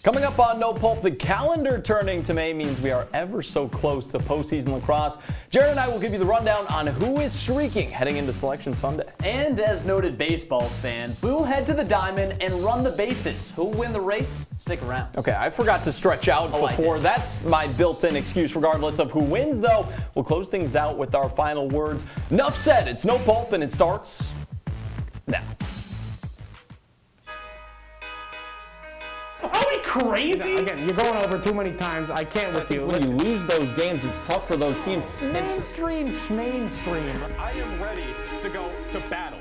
Coming up on No Pulp, the calendar turning to May means we are ever so close to postseason lacrosse. Jaron and I will give you the rundown on who is streaking heading into Selection Sunday. And as noted baseball fans, we will head to the diamond and run the bases. Who will win the race? Stick around. Okay, I forgot to stretch out before. That's my built-in excuse regardless of who wins, though. We'll close things out with our final words. Enough said. It's No Pulp, and it starts now. Are we crazy? Again, you're going over too many times. I can't with you. When you lose those games, it's tough for those teams. Mainstream. I am ready to go to battle.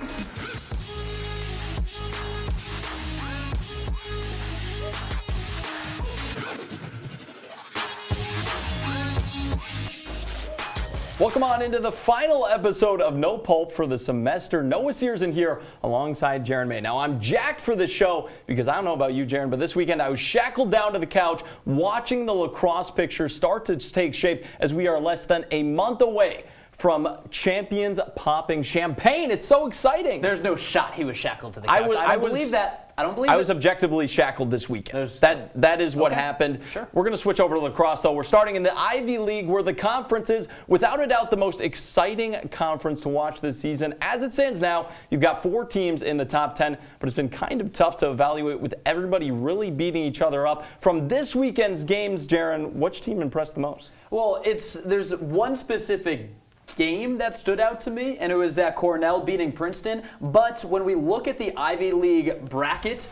Welcome on into the final episode of No Pulp for the semester. Noah Cierzan here alongside Jaron May. Now, I'm jacked for this show because I don't know about you, Jaron, but this weekend I was shackled down to the couch watching the lacrosse picture start to take shape as we are less than a month away from champions popping champagne. It's so exciting. There's no shot he was shackled to the couch. I don't believe that. I was objectively shackled this weekend. That is what happened. Sure. We're going to switch over to lacrosse, though. We're starting in the Ivy League, where the conference is, without a doubt, the most exciting conference to watch this season. As it stands now, you've got 4 teams in the top 10, but it's been kind of tough to evaluate with everybody really beating each other up. From this weekend's games, Jaron, which team impressed the most? Well, there's one specific game that stood out to me, and it was that Cornell beating Princeton. But when we look at the Ivy League bracket,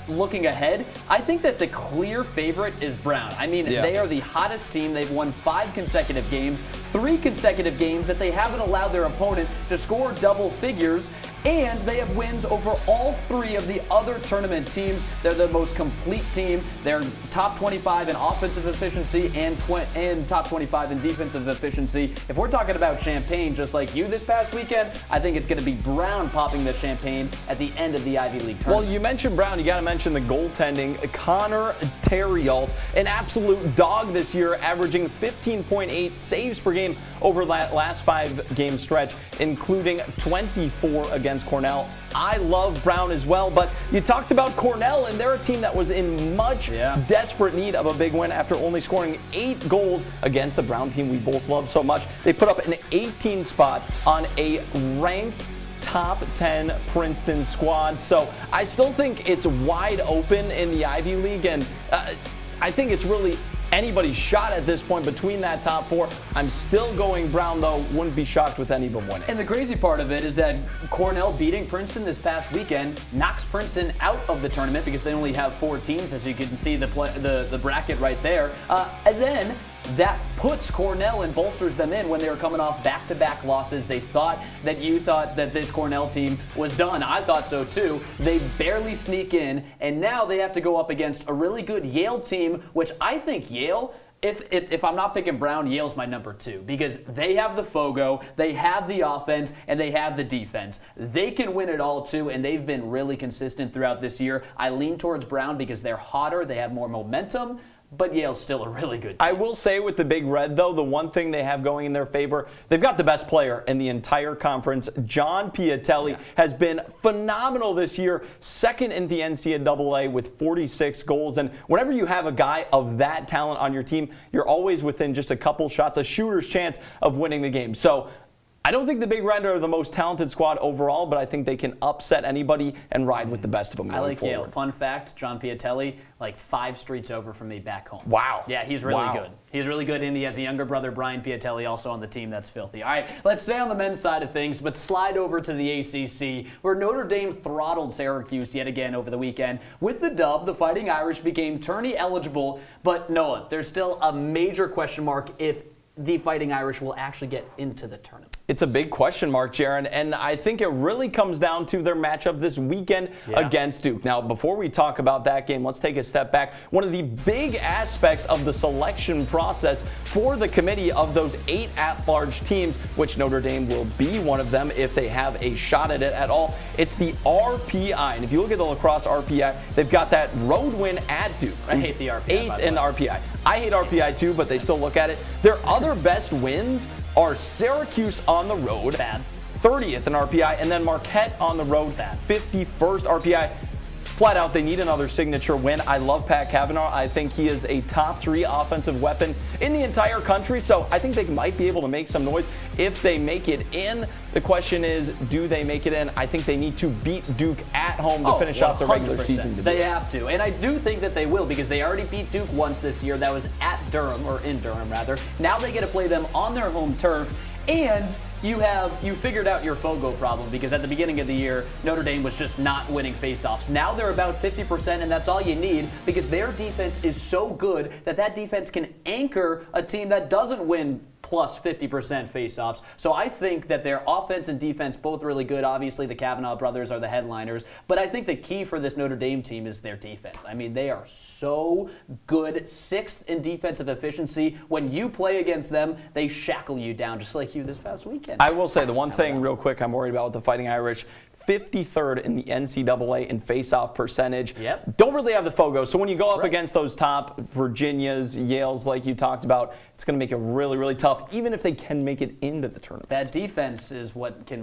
looking ahead, I think that the clear favorite is Brown. I mean, They are the hottest team. They've won 5 consecutive games, 3 consecutive games that they haven't allowed their opponent to score double figures, and they have wins over all 3 of the other tournament teams. They're the most complete team. They're top 25 in offensive efficiency and top 25 in defensive efficiency. If we're talking about champagne, just like you this past weekend, I think it's going to be Brown popping the champagne at the end of the Ivy League tournament. Well, you mentioned Brown. You got to mention the goaltending. Connor Terrialt, an absolute dog this year, averaging 15.8 saves per game over that last 5-game stretch, including 24 against Cornell. I love Brown as well, but you talked about Cornell, and they're a team that was in much desperate need of a big win after only scoring 8 goals against the Brown team we both love so much. They put up an 18 spot on a ranked top 10 Princeton squad. So I still think it's wide open in the Ivy League, and I think it's really anybody's shot at this point between that top 4. I'm still going Brown, though. Wouldn't be shocked with any of them winning. And the crazy part of it is that Cornell beating Princeton this past weekend knocks Princeton out of the tournament because they only have 4 teams, as you can see the bracket right there. And then that puts Cornell and bolsters them in when they were coming off back-to-back losses. You thought that this Cornell team was done. I thought so too. They barely sneak in, and now they have to go up against a really good Yale team, which I think Yale, if I'm not picking Brown, Yale's my number 2 because they have the Fogo, they have the offense, and they have the defense. They can win it all too, and they've been really consistent throughout this year. I lean towards Brown because they're hotter, they have more momentum, but Yale's still a really good team. I will say with the Big Red, though, the one thing they have going in their favor, they've got the best player in the entire conference. John Piatelli has been phenomenal this year, second in the NCAA with 46 goals. And whenever you have a guy of that talent on your team, you're always within just a couple shots, a shooter's chance of winning the game. So I don't think the Big Red are the most talented squad overall, but I think they can upset anybody and ride with the best of them. I like forward. Yale. Fun fact, John Piatelli, like 5 streets over from me back home. Wow. Yeah, he's really good. He's really good, and he has a younger brother, Brian Piatelli, also on the team. That's filthy. All right, let's stay on the men's side of things, but slide over to the ACC, where Notre Dame throttled Syracuse yet again over the weekend. With the dub, the Fighting Irish became tourney eligible, but Noah, there's still a major question mark if the Fighting Irish will actually get into the tournament. It's a big question mark, Jaron, and I think it really comes down to their matchup this weekend against Duke. Now, before we talk about that game, let's take a step back. One of the big aspects of the selection process for the committee of those 8 at-large teams, which Notre Dame will be one of them if they have a shot at it at all, it's the RPI. And if you look at the lacrosse RPI, they've got that road win at Duke. I hate the RPI. 8th in the RPI. I hate RPI too, but they still look at it. Their other best wins are Syracuse on the road, 30th in RPI, and then Marquette on the road, 51st RPI. flat out, they need another signature win. I love Pat Cavanaugh. I think he is a top 3 offensive weapon in the entire country, so I think they might be able to make some noise if they make it in. The question is, do they make it in? I think they need to beat Duke at home to finish off the regular season. They have to, and I do think that they will, because they already beat Duke once this year. That was at Durham, or in Durham rather. Now they get to play them on their home turf. And you figured out your Fogo problem, because at the beginning of the year, Notre Dame was just not winning faceoffs. Now they're about 50%, and that's all you need, because their defense is so good that defense can anchor a team that doesn't win plus 50% faceoffs. So I think that their offense and defense both really good. Obviously, the Cavanaugh brothers are the headliners, but I think the key for this Notre Dame team is their defense. I mean, they are so good, 6th in defensive efficiency. When you play against them, they shackle you down, just like you this past weekend. I will say the one thing real quick I'm worried about with the Fighting Irish, 53rd in the NCAA in face-off percentage. Yep. Don't really have the Fogo. So when you go up against those top Virginias, Yales, like you talked about, it's going to make it really, really tough, even if they can make it into the tournament. That defense is what they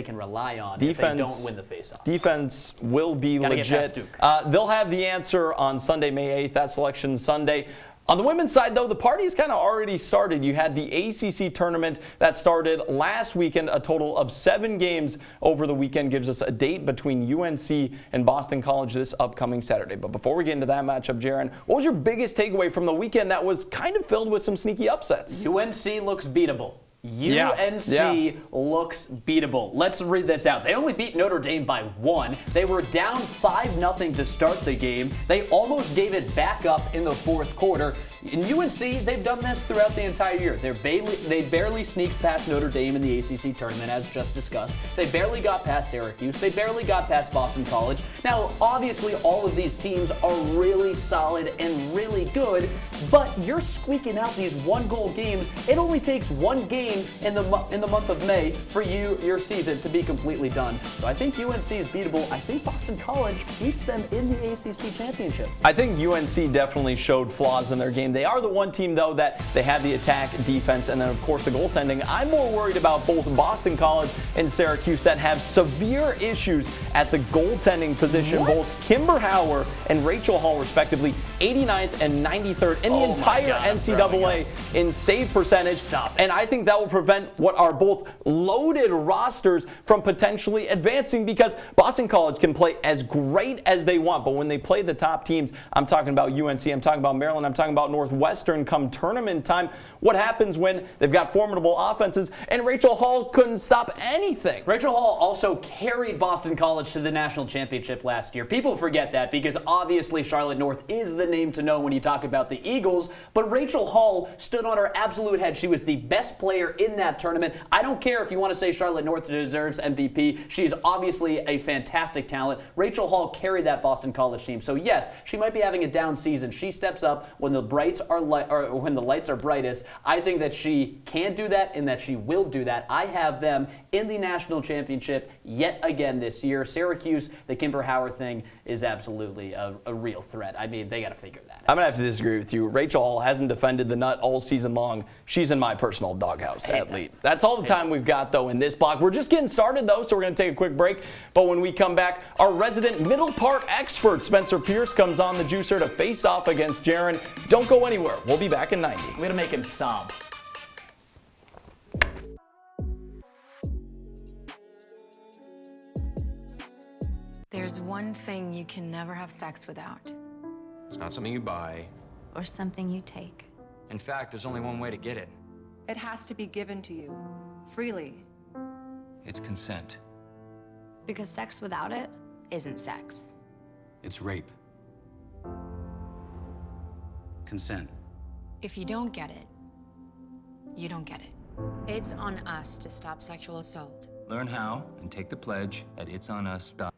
can rely on if they don't win the face-off. Defense will be legit. Get past Duke. They'll have the answer on Sunday, May 8th. That's Selection Sunday. On the women's side, though, the party's kind of already started. You had the ACC tournament that started last weekend. A total of 7 games over the weekend gives us a date between UNC and Boston College this upcoming Saturday. But before we get into that matchup, Jaron, what was your biggest takeaway from the weekend that was kind of filled with some sneaky upsets? UNC looks beatable. UNC looks beatable. Let's read this out. They only beat Notre Dame by 1. They were down 5-0 to start the game. They almost gave it back up in the 4th quarter. In UNC, they've done this throughout the entire year. They barely sneaked past Notre Dame in the ACC tournament, as just discussed. They barely got past Syracuse. They barely got past Boston College. Now, obviously, all of these teams are really solid and really good, but you're squeaking out these 1-goal games. It only takes 1 game in the month of May for your season to be completely done. So I think UNC is beatable. I think Boston College beats them in the ACC championship. I think UNC definitely showed flaws in their game. They are the one team, though, that they have the attack, defense, and then, of course, the goaltending. I'm more worried about both Boston College and Syracuse that have severe issues at the goaltending position. Both Kimber Hauer and Rachel Hall, respectively, 89th and 93rd in the entire NCAA in save percentage. And I think that will prevent what are both loaded rosters from potentially advancing, because Boston College can play as great as they want, but when they play the top teams, I'm talking about UNC, I'm talking about Maryland, I'm talking about Northwestern come tournament time, what happens when they've got formidable offenses? And Rachel Hall couldn't stop anything. Rachel Hall also carried Boston College to the national championship last year. People forget that, because obviously Charlotte North is the name to know when you talk about the Eagles, but Rachel Hall stood on her absolute head. She was the best player in that tournament. I don't care if you want to say Charlotte North deserves MVP. She is obviously a fantastic talent. Rachel Hall carried that Boston College team. So yes, she might be having a down season. She steps up when the when the lights are brightest. I think that she can do that and that she will do that. I have them in the national championship yet again this year. Syracuse, the Kimber Hauer thing is absolutely a real threat. I mean, they got to figure that out. I'm going to have to disagree with you. Rachel Hall hasn't defended the nut all season long. She's in my personal doghouse at least. That's all the time we've got, though, in this block. We're just getting started, though, so we're going to take a quick break. But when we come back, our resident middle part expert, Spencer Pierce, comes on the juicer to face off against Jaron. Don't go anywhere. We'll be back in 90. I'm going to make him sob. There's one thing you can never have sex without. It's not something you buy. Or something you take. In fact, there's only one way to get it. It has to be given to you, freely. It's consent. Because sex without it isn't sex. It's rape. Consent. If you don't get it, you don't get it. It's on us to stop sexual assault. Learn how and take the pledge at itsonus.com.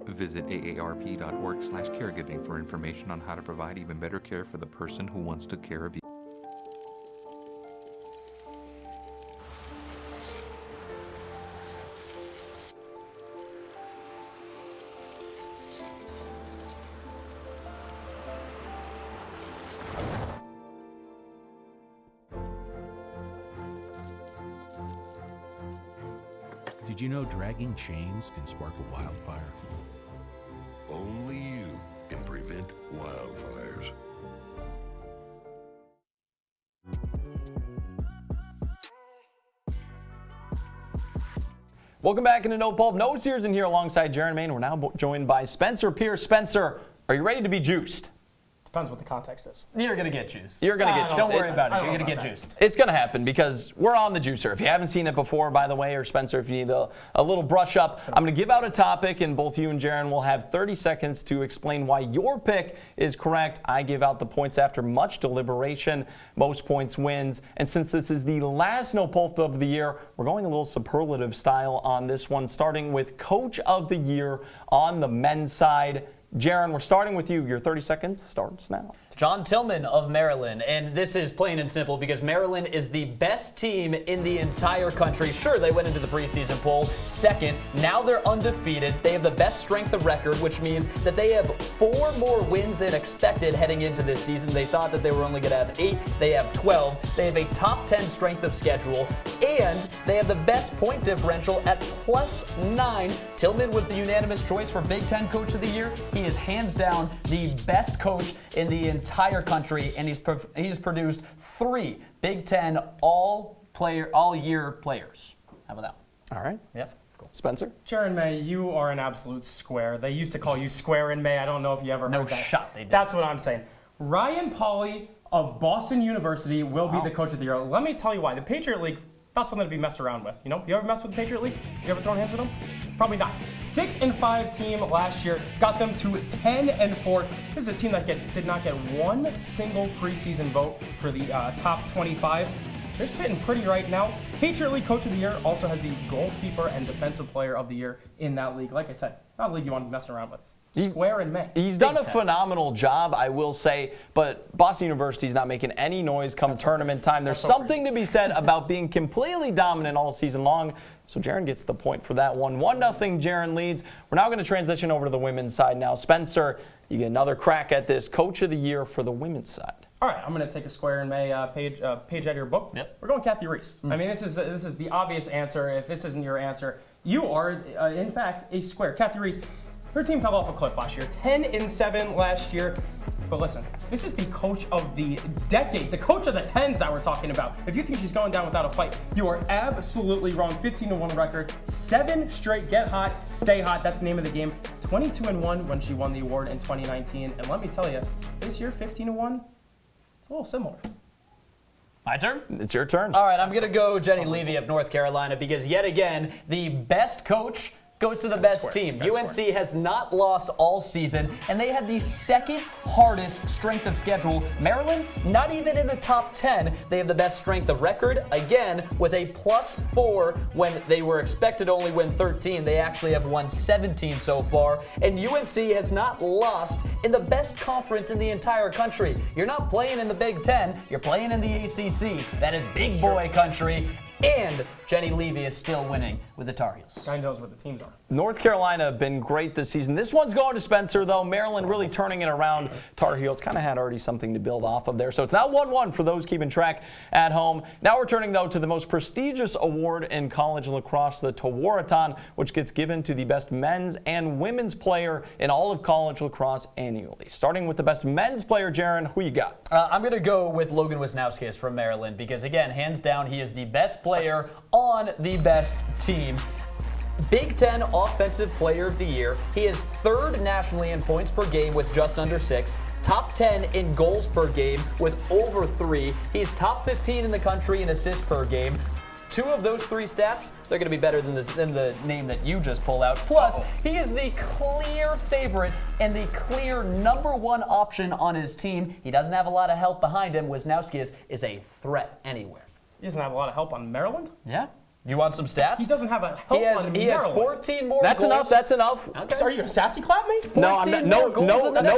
Visit aarp.org/caregiving for information on how to provide even better care for the person who wants to care of you. Did you know dragging chains can spark a wildfire? Only you can prevent wildfires. Welcome back into No Pulp, No Cierzan here alongside Jaron Main. We're now joined by Spencer Pierce. Spencer, are you ready to be juiced? Depends what the context is. You're going to get juiced. You're going to get juiced. Don't worry about it. You're going to get juiced. It's going to happen because we're on the juicer. If you haven't seen it before, by the way, or Spencer, if you need a little brush up, I'm going to give out a topic, and both you and Jaron will have 30 seconds to explain why your pick is correct. I give out the points after much deliberation. Most points wins. And since this is the last No Pulp of the year, we're going a little superlative style on this one, starting with Coach of the Year on the men's side. Jaron, we're starting with you. Your 30 seconds starts now. John Tillman of Maryland, and this is plain and simple because Maryland is the best team in the entire country. Sure, they went into the preseason poll second. Now they're undefeated. They have the best strength of record, which means that they have 4 more wins than expected heading into this season. They thought that they were only going to have 8. They have 12. They have a top 10 strength of schedule, and they have the best point differential at +9. Tillman was the unanimous choice for Big Ten Coach of the Year. He is hands down the best coach in the entire country, and he's produced 3 Big Ten all-year players. How about that? All right. Yep. Cool. Spencer? Jaron May, you are an absolute square. They used to call you Square in May. I don't know if you ever heard that. No shot they did. That's what I'm saying. Ryan Pauly of Boston University will be the Coach of the Year. Let me tell you why. The Patriot League, not something to be messed around with. You know, you ever mess with the Patriot League? You ever thrown hands with them? Probably not. 6-5 team last year got them to 10-4. This is a team that did not get one single preseason vote for the top 25. They're sitting pretty right now. Patriot League Coach of the Year also has the goalkeeper and defensive player of the year in that league. Like I said, not a league you want to mess around with. Square in May. He's done a phenomenal job, I will say, but Boston University's not making any noise come tournament time. There's something to be said about being completely dominant all season long. So Jaron gets the point for that one. 1-0, Jaron leads. We're now going to transition over to the women's side now. Spencer, you get another crack at this. Coach of the Year for the women's side. All right, I'm going to take a Square in May page out of your book. Yep. We're going Kathy Reese. I mean, this is the obvious answer. If this isn't your answer, you are, in fact, a square. Kathy Reese, her team fell off a cliff last year. 10-7 last year. But listen, this is the coach of the decade, the coach of the 10s that we're talking about. If you think she's going down without a fight, you are absolutely wrong. 15-1 record, 7 straight get hot, stay hot. That's the name of the game. 22-1 when she won the award in 2019. And let me tell you, this year 15-1. A little similar. My turn? It's your turn. All right, I'm going to go Jenny Levy of North Carolina because yet again, the best coach goes to the best team. UNC has not lost all season, and they had the second hardest strength of schedule. Maryland, not even in the top 10. They have the best strength of record, again, with a +4 when they were expected to only win 13. They actually have won 17 so far, and UNC has not lost in the best conference in the entire country. You're not playing in the Big Ten, you're playing in the ACC. That is big boy country. And Jenny Levy is still winning with the Tar Heels. Guy knows where the teams are. North Carolina have been great this season. This one's going to Spencer, though. Maryland really turning it around. Tar Heels kind of had already something to build off of there. So it's now 1-1 for those keeping track at home. Now we're turning, though, to the most prestigious award in college lacrosse, the Tewaaraton, which gets given to the best men's and women's player in all of college lacrosse annually. Starting with the best men's player, Jaron, who you got? I'm going to go with Logan Wisnauskas from Maryland because, again, hands down, he is the best player on the best team. Big Ten Offensive Player of the Year. He is 3rd nationally in points per game with just under 6. Top 10 in goals per game with over 3. He's top 15 in the country in assists per game. 2 of those 3 stats, they're going to be better than the name that you just pulled out. Plus, he is the clear favorite and the clear #1 option on his team. He doesn't have a lot of help behind him. Wisnauskas is a threat anywhere. He doesn't have a lot of help on Maryland? Yeah. You want some stats? He doesn't have a help on Maryland. He has 14 more That's goals. enough. That's enough. Okay. So are you going to sassy clap me? No, I'm not. No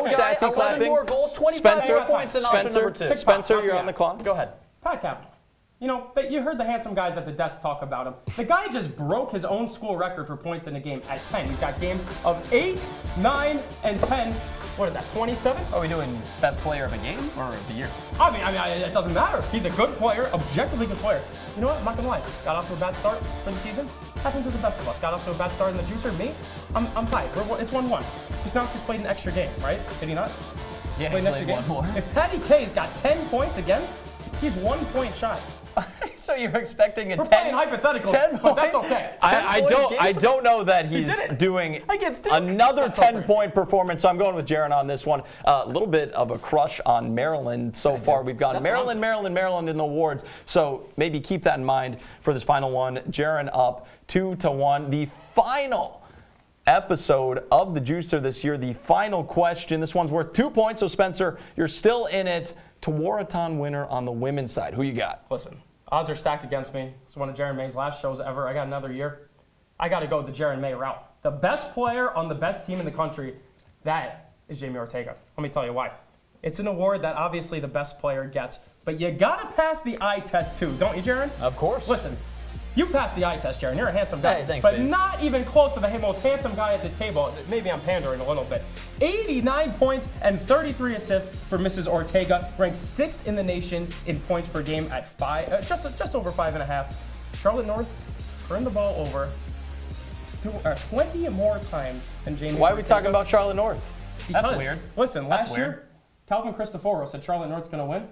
sassy 11 clapping. more goals, 25 more points in option number 2. Spencer, you're on the clock. Go ahead. Pat Capital. You know, you heard the handsome guys at the desk talk about him. The guy just broke his own school record for points in a game at 10. He's got games of 8, 9, and 10. what is that, 27? Are we doing best player of a game or of the year? I mean, it doesn't matter. He's a good player, objectively good player. You know what? I'm not gonna lie. Got off to a bad start for the season. Happens to the best of us. Got off to a bad start in the juicer. Me, I'm tied. It's 1-1. Wisnowski's played an extra game, right? Did he not? Yeah, he's played one more. If Patty K's got 10 points again, he's 1 point shy. So you're expecting a We're 10? playing hypothetical, 10 but that's okay. I don't know that he's doing another 10-point performance, so I'm going with Jaron on this one. A little bit of a crush on Maryland so far. We've got Maryland in the awards, so maybe keep that in mind for this final one. Jaron up 2-1. The final episode of the Juicer this year, the final question. This one's worth 2 points, so Spencer, you're still in it. Tewaaraton winner on the women's side. Who you got? Listen, odds are stacked against me. It's one of Jaron May's last shows ever. I got another year. I got to go the Jaron May route. The best player on the best team in the country, that is Jamie Ortega. Let me tell you why. It's an award that obviously the best player gets, but you got to pass the eye test too, don't you, Jaron? Of course. Listen, you passed the eye test, Jaron. You're a handsome guy. Hey, thanks, but babe. not even close to the most handsome guy at this table. Maybe I'm pandering a little bit. 89 points and 33 assists for Mrs. Ortega. Ranked 6th in the nation in points per game at just over 5.5. Charlotte North turned the ball over 20 more times than Jamie Why are we Ortega. talking about Charlotte North? Because, That's weird. Listen, That's last weird. year, Calvin Cristoforo said Charlotte North's going to win.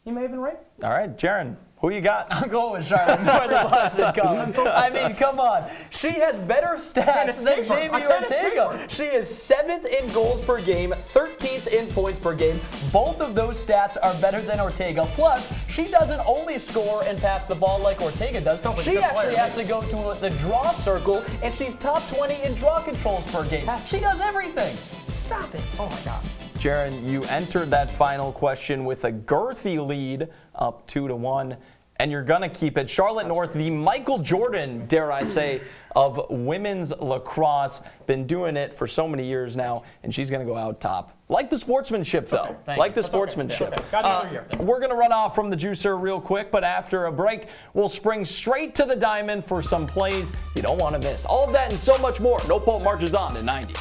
He may have been right. All right, Jaron, who you got? I'm going with Charlotte North. The Boston College. I mean, come on. She has better stats than Jamie Ortega. She is 7th in goals per game, 13th in points per game. Both of those stats are better than Ortega. Plus, she doesn't only score and pass the ball like Ortega does. She actually has to go to the draw circle, and she's top 20 in draw controls per game. She does everything. Stop it. Oh, my God. Jaron, you entered that final question with a girthy lead, up 2-1, and you're going to keep it. Charlotte North, the Michael Jordan, dare I say, of women's lacrosse. Been doing it for so many years now, and she's going to go out top. Like the sportsmanship, though. Okay, Sportsmanship. Okay. Got another year. We're going to run off from the juicer real quick, but after a break, we'll spring straight to the diamond for some plays you don't want to miss. All of that and so much more. No Pulp marches on to 90.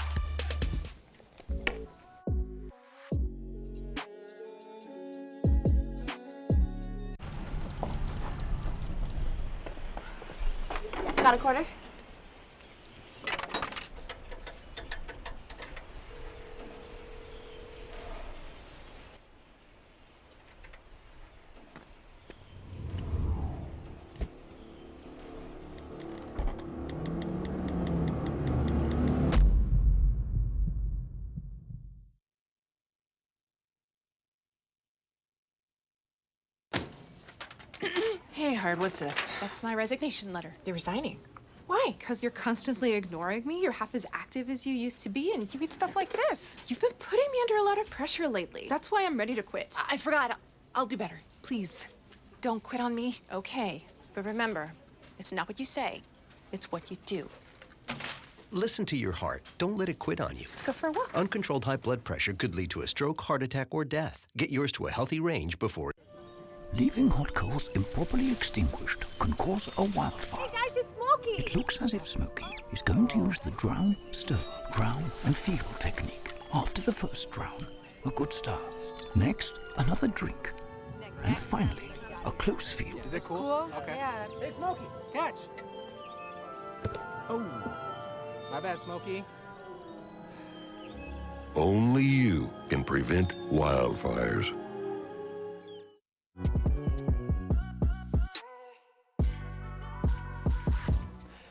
Got a quarter? Hey, Hard, what's this? That's my resignation letter. You're resigning. Why? Because you're constantly ignoring me. You're half as active as you used to be, and you eat stuff like this. You've been putting me under a lot of pressure lately. That's why I'm ready to quit. I forgot. I'll do better. Please, don't quit on me. Okay, but remember, it's not what you say, it's what you do. Listen to your heart. Don't let it quit on you. Let's go for a walk. Uncontrolled high blood pressure could lead to a stroke, heart attack, or death. Get yours to a healthy range before... Leaving hot coals improperly extinguished can cause a wildfire. Hey guys, it's Smokey! It looks as if Smokey is going to use the drown, stir, drown, and feel technique. After the first drown, a good start. Next, another drink. And finally, a close feel. Is it cool? Okay. Yeah. Hey, Smokey, catch! Oh, my bad, Smokey. Only you can prevent wildfires.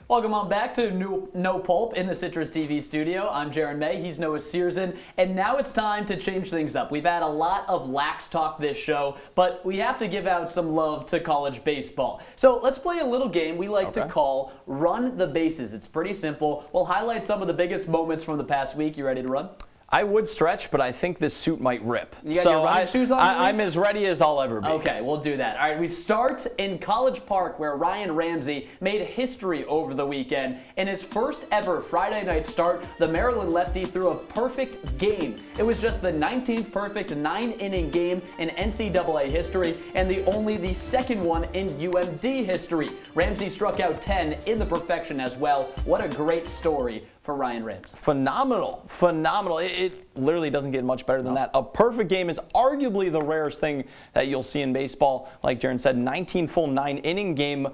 Welcome on back to No Pulp in the CitrusTV studio. I'm Jaron May, he's Noah Cierzan, and now it's time to change things up. We've had a lot of lax talk this show, but we have to give out some love to college baseball. So let's play a little game we like to call Run the Bases. It's pretty simple. We'll highlight some of the biggest moments from the past week. You ready to run? I would stretch, but I think this suit might rip. You got your running shoes on? I'm as ready as I'll ever be. Okay, we'll do that. All right, we start in College Park, where Ryan Ramsey made history over the weekend. In his first ever Friday night start, the Maryland lefty threw a perfect game. It was just the 19th perfect 9-inning game in NCAA history, and only the second one in UMD history. Ramsey struck out 10 in the perfection as well. What a great story for Ryan Rams. Phenomenal. It literally doesn't get much better than that. A perfect game is arguably the rarest thing that you'll see in baseball. Like Jaron said, 19 full 9-inning game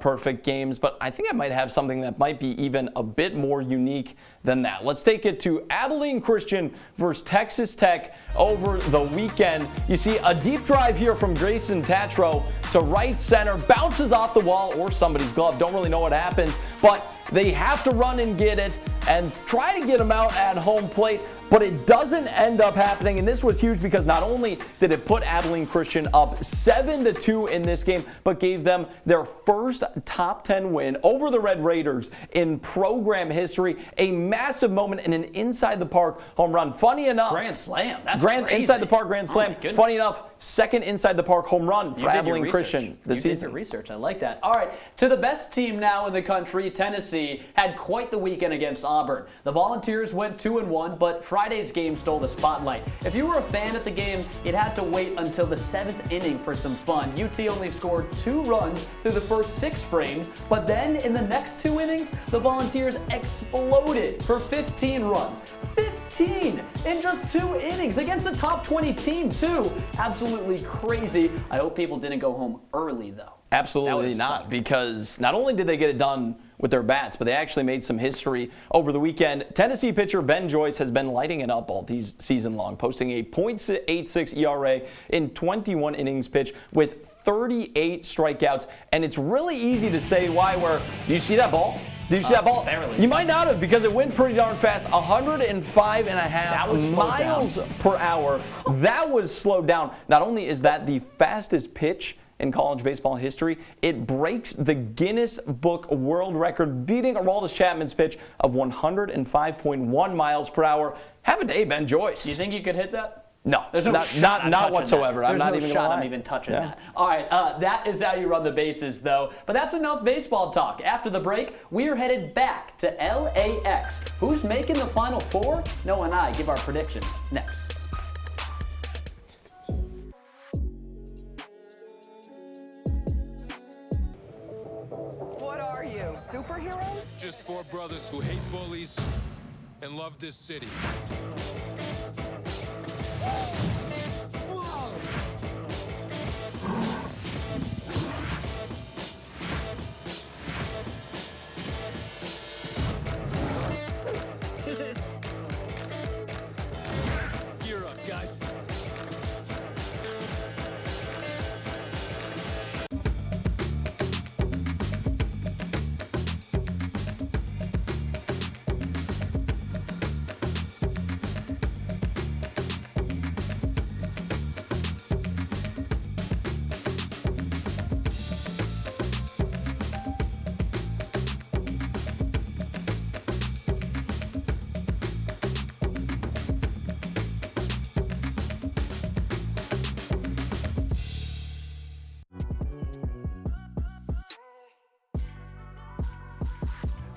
perfect games, but I think I might have something that might be even a bit more unique than that. Let's take it to Abilene Christian versus Texas Tech over the weekend. You see a deep drive here from Grayson Tatro to right center, bounces off the wall or somebody's glove. Don't really know what happens, but they have to run and get it and try to get him out at home plate. But it doesn't end up happening, and this was huge because not only did it put Abilene Christian up 7-2 in this game, but gave them their first top 10 win over the Red Raiders in program history. A massive moment and an inside the park home run. Funny enough, Grand slam. That's crazy. Inside the park grand slam. Oh, funny enough, second inside the park home run for Abilene Christian this season. You did your research. I like that. All right, to the best team now in the country, Tennessee had quite the weekend against Auburn. The Volunteers went 2-1, but Friday's game stole the spotlight. If you were a fan at the game, you'd had to wait until the 7th inning for some fun. UT only scored 2 runs through the first 6 frames, but then in the next 2 innings, the Volunteers exploded for 15 runs. 15 in just 2 innings against a top 20 team, too. Absolutely crazy. I hope people didn't go home early, though. Absolutely not, because not only did they get it done with their bats, but they actually made some history over the weekend. Tennessee pitcher Ben Joyce has been lighting it up all season long, posting a .86 ERA in 21 innings pitched with 38 strikeouts. And it's really easy to say why. Do you see that ball? Did you see that ball? Barely. You might not have, because it went pretty darn fast. 105.5 miles per hour. That was slowed down. Not only is that the fastest pitch in college baseball history, it breaks the Guinness Book World Record, beating Aroldis Chapman's pitch of 105.1 miles per hour. Have a day, Ben Joyce. Do you think you could hit that? No, there's no shot not whatsoever. That. I'm not even shot gonna lie. I'm even touching that. All right, that is how you run the bases, though. But that's enough baseball talk. After the break, we are headed back to LAX. Who's making the Final Four? Noah and I give our predictions next. What are you, superheroes? Just 4 brothers who hate bullies and love this city. Gear up, guys.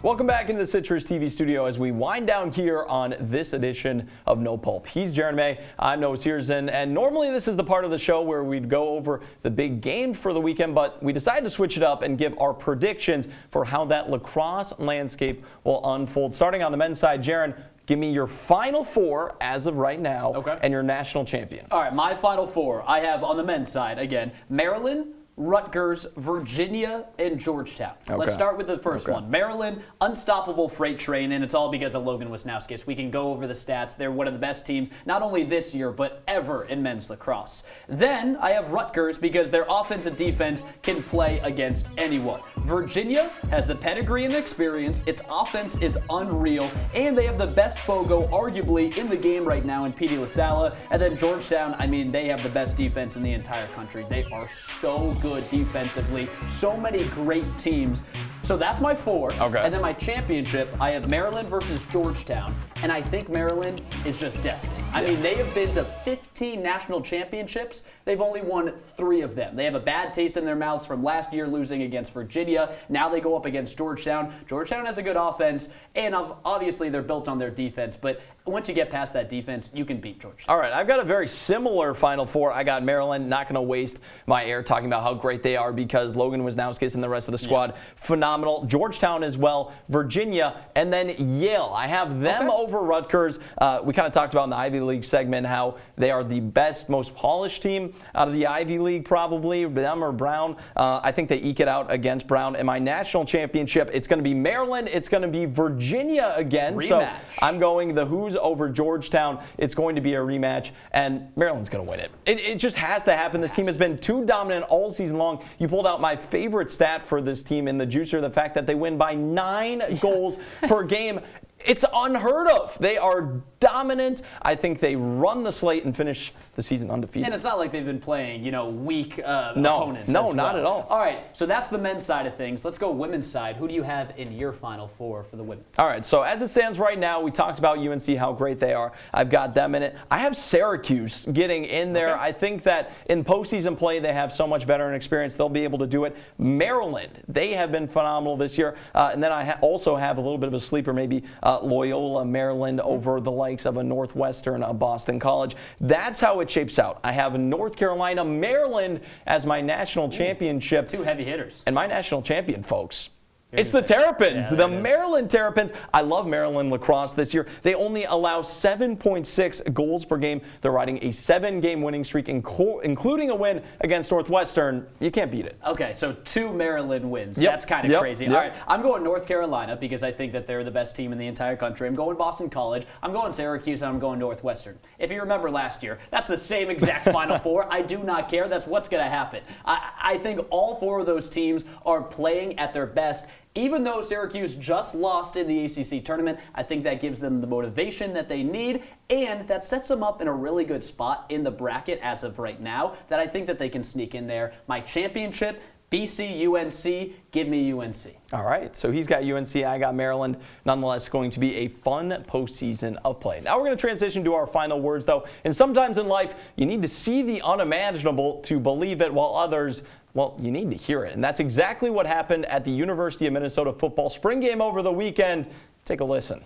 Welcome back into the Citrus TV studio as we wind down here on this edition of No Pulp. He's Jaron May, I'm Noah Cierzan, and normally this is the part of the show where we'd go over the big game for the weekend, but we decided to switch it up and give our predictions for how that lacrosse landscape will unfold. Starting on the men's side, Jaron, give me your Final Four as of right now, and your national champion. All right, my Final Four. I have on the men's side, again, Maryland, Rutgers, Virginia, and Georgetown. Let's start with the first one. Maryland, unstoppable freight train, and it's all because of Logan Wisnowskis. We can go over the stats. They're one of the best teams, not only this year, but ever in men's lacrosse. Then I have Rutgers because their offense and defense can play against anyone. Virginia has the pedigree and experience. Its offense is unreal, and they have the best Fogo, arguably, in the game right now in Petey LaSala. And then Georgetown, I mean, they have the best defense in the entire country. They are so good defensively. So many great teams. So that's my 4. And then my championship, I have Maryland versus Georgetown. And I think Maryland is just destined. I mean, they have been to 15 national championships. They've only won 3 of them. They have a bad taste in their mouths from last year losing against Virginia. Now they go up against Georgetown. Georgetown has a good offense, and obviously they're built on their defense. But once you get past that defense, you can beat Georgetown. All right, I've got a very similar Final Four. I got Maryland. Not going to waste my air talking about how great they are because Logan Wisnowskis and the rest of the squad, phenomenal. phenomenal. Georgetown as well, Virginia, and then Yale. I have them over Rutgers. We kind of talked about in the Ivy League segment how they are the best, most polished team out of the Ivy League, probably, them or Brown. I think they eke it out against Brown. In my national championship, it's going to be Maryland. It's going to be Virginia again. Rematch. So I'm going the Hoos over Georgetown. It's going to be a rematch, and Maryland's going to win it. It just has to happen. This team has been too dominant all season long. You pulled out my favorite stat for this team in the juicer, the fact that they win by 9 goals per game. It's unheard of. They are dominant. I think they run the slate and finish the season undefeated. And it's not like they've been playing, weak opponents. No, not at all. All right, so that's the men's side of things. Let's go women's side. Who do you have in your Final Four for the women? All right, so as it stands right now, we talked about UNC, how great they are. I've got them in it. I have Syracuse getting in there. I think that in postseason play, they have so much veteran experience, they'll be able to do it. Maryland, they have been phenomenal this year. And then I also have a little bit of a sleeper, maybe Loyola, Maryland, over the likes of a Northwestern, a Boston College. That's how it shapes out. I have North Carolina, Maryland as my national championship. 2 heavy hitters. And my national champion, folks. It's the Terrapins, the Maryland Terrapins. I love Maryland lacrosse this year. They only allow 7.6 goals per game. They're riding a 7-game winning streak, including a win against Northwestern. You can't beat it. Okay, so 2 Maryland wins. That's kind of crazy. All right, I'm going North Carolina because I think that they're the best team in the entire country. I'm going Boston College. I'm going Syracuse, and I'm going Northwestern. If you remember last year, that's the same exact Final Four. I do not care. That's what's going to happen. I think all 4 of those teams are playing at their best. Even though Syracuse just lost in the ACC tournament, I think that gives them the motivation that they need, and that sets them up in a really good spot in the bracket as of right now that I think that they can sneak in there. My championship, BC, UNC, give me UNC. All right, so he's got UNC, I got Maryland. Nonetheless, going to be a fun postseason of play. Now we're going to transition to our final words, though. And sometimes in life, you need to see the unimaginable to believe it, while others, well, you need to hear it. And that's exactly what happened at the University of Minnesota football spring game over the weekend. Take a listen.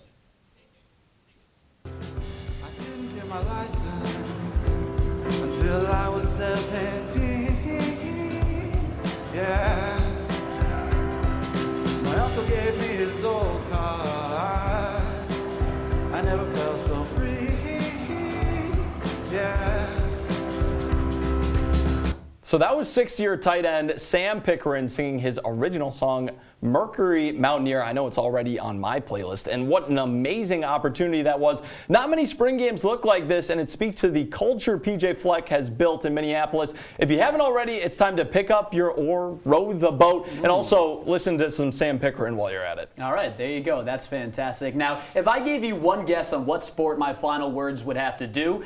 I didn't get my license until I was 17. Yeah. My uncle gave me his old car. I never felt so free. Yeah. So that was 6-year tight end Sam Pickering singing his original song, Mercury Mountaineer. I know it's already on my playlist, and what an amazing opportunity that was. Not many spring games look like this, and it speaks to the culture PJ Fleck has built in Minneapolis. If you haven't already, it's time to pick up your oar, row the boat, and also listen to some Sam Pickering while you're at it. All right, there you go. That's fantastic. Now, if I gave you one guess on what sport my final words would have to do,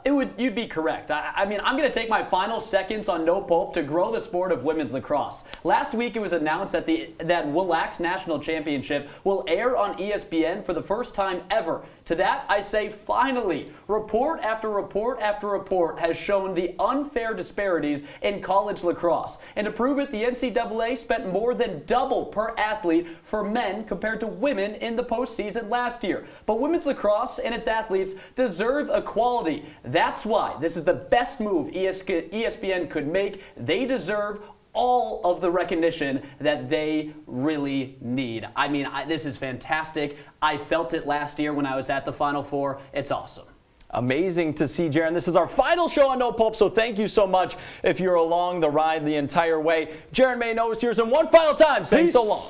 you'd be correct. I mean, I'm going to take my final seconds on No Pulp to grow the sport of women's lacrosse. Last week, it was announced that that WILAC's National Championship will air on ESPN for the first time ever. To that, I say finally. Report after report after report has shown the unfair disparities in college lacrosse. And to prove it, the NCAA spent more than double per athlete for men compared to women in the postseason last year. But women's lacrosse and its athletes deserve equality. That's why this is the best move ESPN could make. They deserve all of the recognition that they really need. I mean, this is fantastic. I felt it last year when I was at the Final Four. It's awesome. Amazing to see, Jaron. This is our final show on No Pulp, so thank you so much if you're along the ride the entire way. Jaron May, Cierzan, one final time saying so long.